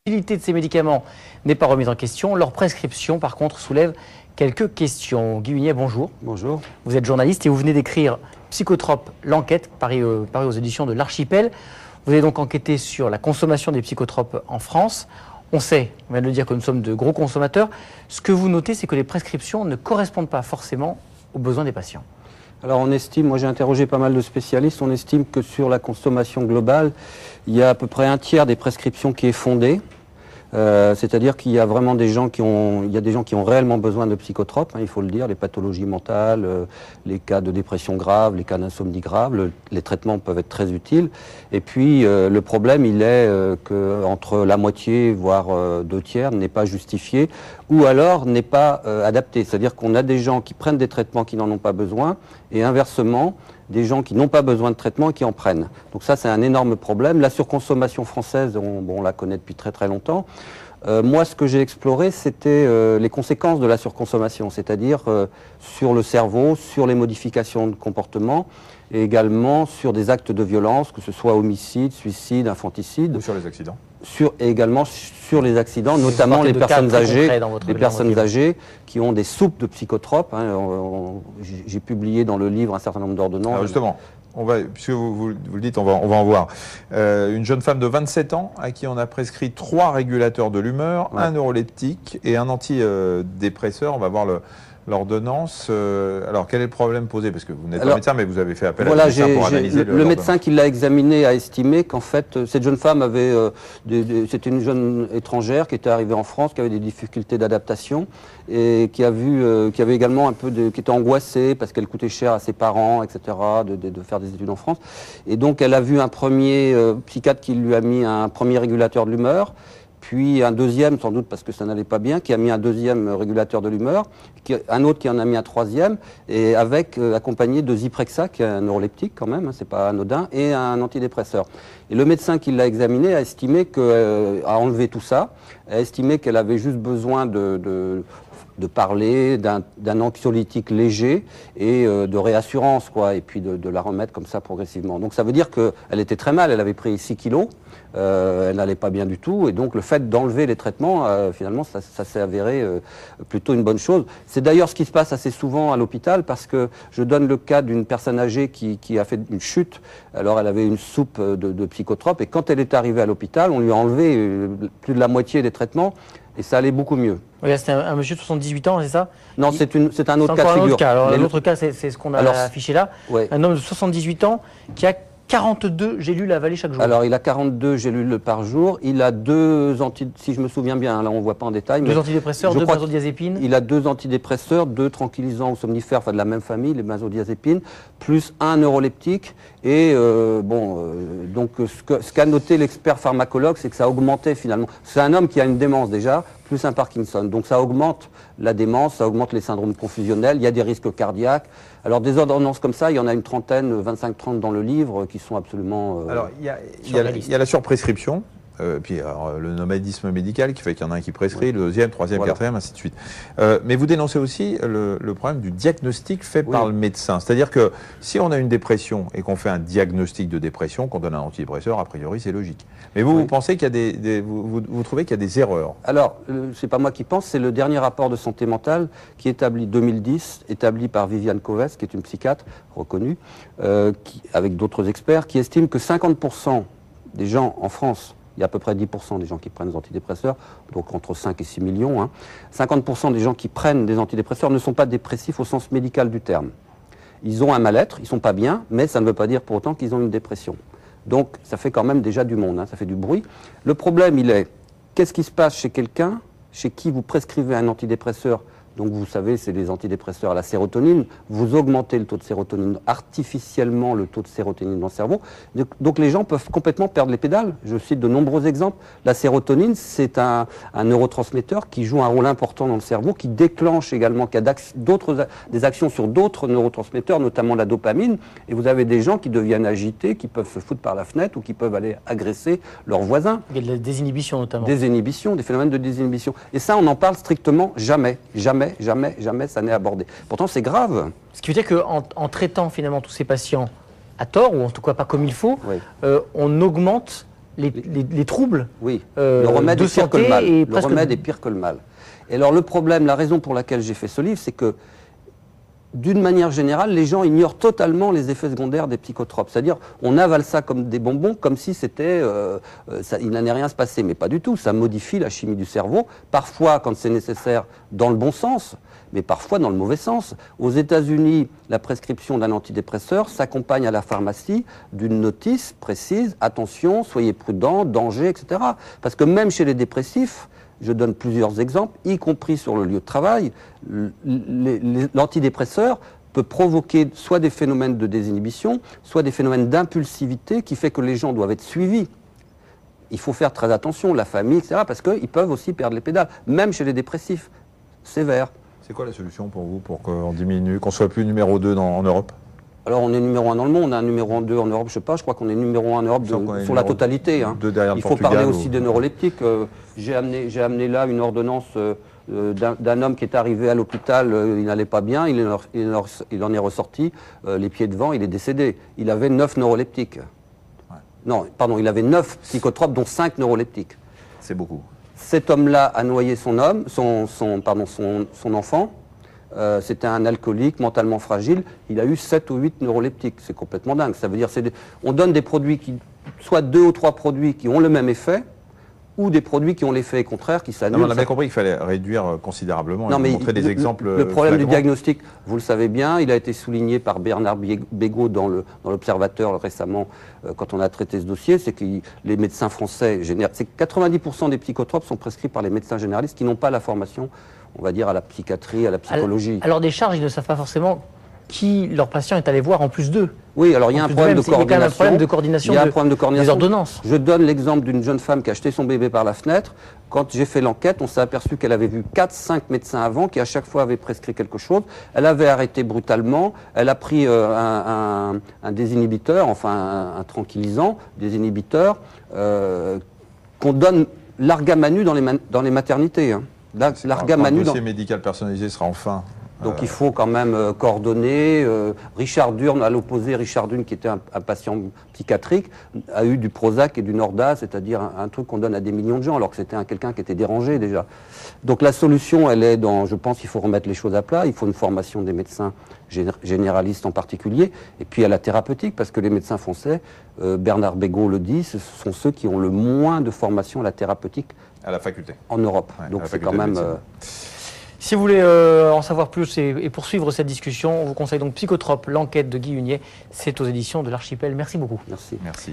L'utilité de ces médicaments n'est pas remise en question. Leur prescription, par contre, soulève quelques questions. Guy Hunier, bonjour. Bonjour. Vous êtes journaliste et vous venez d'écrire Psychotropes, l'enquête, paru aux éditions de l'Archipel. Vous avez donc enquêté sur la consommation des psychotropes en France. On sait, on vient de le dire, que nous sommes de gros consommateurs. Ce que vous notez, c'est que les prescriptions ne correspondent pas forcément aux besoins des patients. Alors on estime, moi j'ai interrogé pas mal de spécialistes, on estime que sur la consommation globale, il y a à peu près un tiers des prescriptions qui est fondée. C'est-à-dire qu'il y a vraiment des gens qui ont réellement besoin de psychotropes, hein, il faut le dire, les pathologies mentales, les cas de dépression grave, les cas d'insomnie grave, les traitements peuvent être très utiles. Et puis le problème, il est qu'entre la moitié, voire 2 tiers, n'est pas justifié, ou alors n'est pas adapté. C'est-à-dire qu'on a des gens qui prennent des traitements qui n'en ont pas besoin, et inversement, des gens qui n'ont pas besoin de traitement et qui en prennent. Donc ça, c'est un énorme problème. La surconsommation française, on la connaît depuis très très longtemps. Moi, ce que j'ai exploré, c'était les conséquences de la surconsommation, c'est-à-dire sur le cerveau, sur les modifications de comportement, et également sur des actes de violence, que ce soit homicide, suicide, infanticide. Ou sur les accidents. Et également sur les accidents, notamment les personnes âgées qui ont des soupes de psychotropes. Hein. J'ai publié dans le livre un certain nombre d'ordonnances. Alors justement, puisque vous le dites, on va en voir. Une jeune femme de 27 ans à qui on a prescrit 3 régulateurs de l'humeur, un neuroleptique et un antidépresseur. On va voir l'ordonnance. Alors, quel est le problème posé? Parce que vous n'êtes pas médecin, mais vous avez fait appel à un médecin pour analyser le médecin qui l'a examiné a estimé qu'en fait, cette jeune femme avait... C'était une jeune étrangère qui était arrivée en France, qui avait des difficultés d'adaptation et qui avait également qui était angoissée parce qu'elle coûtait cher à ses parents, etc., de faire des études en France. Et donc, elle a vu un premier psychiatre qui lui a mis un premier régulateur de l'humeur, puis un deuxième, sans doute parce que ça n'allait pas bien, qui a mis un deuxième régulateur de l'humeur, un autre qui en a mis un troisième, et accompagné de Zyprexa, qui est un neuroleptique quand même, hein, c'est pas anodin, et un antidépresseur. Et le médecin qui l'a examiné a estimé a enlevé tout ça, a estimé qu'elle avait juste besoin de parler d'un anxiolytique léger et de réassurance, quoi, et puis de la remettre comme ça progressivement. Donc ça veut dire qu'elle était très mal, elle avait pris 6 kilos, elle n'allait pas bien du tout, et donc le fait d'enlever les traitements, finalement, ça s'est avéré plutôt une bonne chose. C'est d'ailleurs ce qui se passe assez souvent à l'hôpital, parce que je donne le cas d'une personne âgée qui a fait une chute. Alors elle avait une soupe de psychotropes, et quand elle est arrivée à l'hôpital, on lui a enlevé plus de la moitié des traitements, et ça allait beaucoup mieux. Oui, c'était un monsieur de 78 ans, c'est ça? Non, c'est un autre cas de figure. Alors l'autre cas, c'est ce qu'on a affiché là. Ouais. Un homme de 78 ans qui a 42 gélules avalées chaque jour. Alors, il a 42 gélules par jour. Il a 2 si je me souviens bien, là on ne voit pas en détail. 2 antidépresseurs, 2 benzodiazépines. Il a 2 antidépresseurs, 2 tranquillisants ou somnifères, enfin de la même famille, les benzodiazépines, plus un neuroleptique. Et donc ce qu'a noté l'expert pharmacologue, c'est que ça augmentait finalement. C'est un homme qui a une démence déjà, plus un Parkinson. Donc ça augmente la démence, ça augmente les syndromes confusionnels, il y a des risques cardiaques. Alors des ordonnances comme ça, il y en a une trentaine, 25-30 dans le livre, qui sont absolument Alors il y a la surprescription, puis alors, le nomadisme médical qui fait qu'il y en a un qui prescrit, le deuxième, troisième, quatrième, ainsi de suite. Mais vous dénoncez aussi le problème du diagnostic fait par le médecin. C'est-à-dire que si on a une dépression et qu'on fait un diagnostic de dépression, qu'on donne un antidépresseur, a priori c'est logique. Mais vous pensez qu'il y a vous trouvez qu'il y a des erreurs? Alors, c'est pas moi qui pense, c'est le dernier rapport de santé mentale qui est établi 2010, établi par Viviane Coves, qui est une psychiatre reconnue, avec d'autres experts, qui estime que 50% des gens en France, il y a à peu près 10% des gens qui prennent des antidépresseurs, donc entre 5 et 6 millions. Hein. 50% des gens qui prennent des antidépresseurs ne sont pas dépressifs au sens médical du terme. Ils ont un mal-être, ils ne sont pas bien, mais ça ne veut pas dire pour autant qu'ils ont une dépression. Donc ça fait quand même déjà du monde, hein, ça fait du bruit. Le problème, il est, qu'est-ce qui se passe chez quelqu'un, chez qui vous prescrivez un antidépresseur? Donc vous savez, c'est les antidépresseurs à la sérotonine. Vous augmentez le taux de sérotonine, artificiellement le taux de sérotonine dans le cerveau. Donc les gens peuvent complètement perdre les pédales. Je cite de nombreux exemples. La sérotonine, c'est un neurotransmetteur qui joue un rôle important dans le cerveau, qui déclenche également, qui a des actions sur d'autres neurotransmetteurs, notamment la dopamine. Et vous avez des gens qui deviennent agités, qui peuvent se foutre par la fenêtre ou qui peuvent aller agresser leurs voisins. Il y a de la désinhibition notamment. Des inhibitions, des phénomènes de désinhibition. Et ça, on n'en parle strictement jamais. Jamais ça n'est abordé. Pourtant, c'est grave. Ce qui veut dire qu'en traitant finalement tous ces patients à tort, ou en tout cas pas comme il faut, on augmente les troubles oui. Le remède de est pire que le santé mal. et Le remède est pire que le mal. Et alors le problème, la raison pour laquelle j'ai fait ce livre, c'est que d'une manière générale, les gens ignorent totalement les effets secondaires des psychotropes. C'est-à-dire, on avale ça comme des bonbons, comme si c'était, il n'allait rien se passer. Mais pas du tout. Ça modifie la chimie du cerveau. Parfois, quand c'est nécessaire, dans le bon sens, mais parfois dans le mauvais sens. Aux États-Unis, la prescription d'un antidépresseur s'accompagne à la pharmacie d'une notice précise. Attention, soyez prudents, danger, etc. Parce que même chez les dépressifs, je donne plusieurs exemples, y compris sur le lieu de travail, l'antidépresseur peut provoquer soit des phénomènes de désinhibition, soit des phénomènes d'impulsivité qui fait que les gens doivent être suivis. Il faut faire très attention, la famille, etc., parce qu'ils peuvent aussi perdre les pédales, même chez les dépressifs sévères. C'est quoi la solution pour vous, pour qu'on diminue, qu'on soit plus numéro 2 en Europe? Alors on est numéro 1 dans le monde, on a un numéro 2 en Europe, je sais pas, je crois qu'on est numéro 1 en Europe sur la totalité. Hein. Il faut parler aussi des neuroleptiques. J'ai amené là une ordonnance d'un homme qui est arrivé à l'hôpital, il n'allait pas bien, il en est ressorti, les pieds devant, il est décédé. Il avait 9 neuroleptiques. Ouais. Non, pardon, il avait 9 psychotropes, dont 5 neuroleptiques. C'est beaucoup. Cet homme-là a noyé son enfant. C'était un alcoolique mentalement fragile. Il a eu 7 ou 8 neuroleptiques. C'est complètement dingue. Ça veut dire on donne des produits soit 2 ou 3 produits qui ont le même effet, ou des produits qui ont l'effet contraire, qui s'annulent. On a bien compris qu'il fallait réduire considérablement et montrer des exemples. Le problème du diagnostic, vous le savez bien, il a été souligné par Bernard Bégaud dans l'Observateur récemment, quand on a traité ce dossier, c'est que les médecins français, c'est que 90% des psychotropes sont prescrits par les médecins généralistes qui n'ont pas la formation, on va dire, à la psychiatrie, à la psychologie. Alors des charges, ils ne savent pas forcément qui leur patient est allé voir en plus d'eux. Oui, alors il y a un problème de coordination. Il y a quand même un problème de coordination, des ordonnances. Je donne l'exemple d'une jeune femme qui a jeté son bébé par la fenêtre. Quand j'ai fait l'enquête, on s'est aperçu qu'elle avait vu 4-5 médecins avant qui à chaque fois avaient prescrit quelque chose. Elle avait arrêté brutalement, elle a pris un désinhibiteur, enfin un tranquillisant, désinhibiteur, qu'on donne l'argamanu dans les maternités. Hein. L'argamanu. Le dossier médical personnalisé sera enfin... Donc il faut quand même coordonner. Richard Durne, à l'opposé, Richard Durne, qui était un patient psychiatrique, a eu du Prozac et du Norda, c'est-à-dire un truc qu'on donne à des millions de gens, alors que c'était quelqu'un qui était dérangé déjà. Donc la solution, elle est je pense qu'il faut remettre les choses à plat, il faut une formation des médecins généralistes en particulier, et puis à la thérapeutique, parce que les médecins français, Bernard Bégaud le dit, ce sont ceux qui ont le moins de formation à la thérapeutique à la faculté en Europe. Ouais, donc c'est quand même... Si vous voulez en savoir plus et poursuivre cette discussion, on vous conseille donc Psychotrope, l'enquête de Guy Hunier. C'est aux éditions de l'Archipel. Merci beaucoup. Merci. Merci.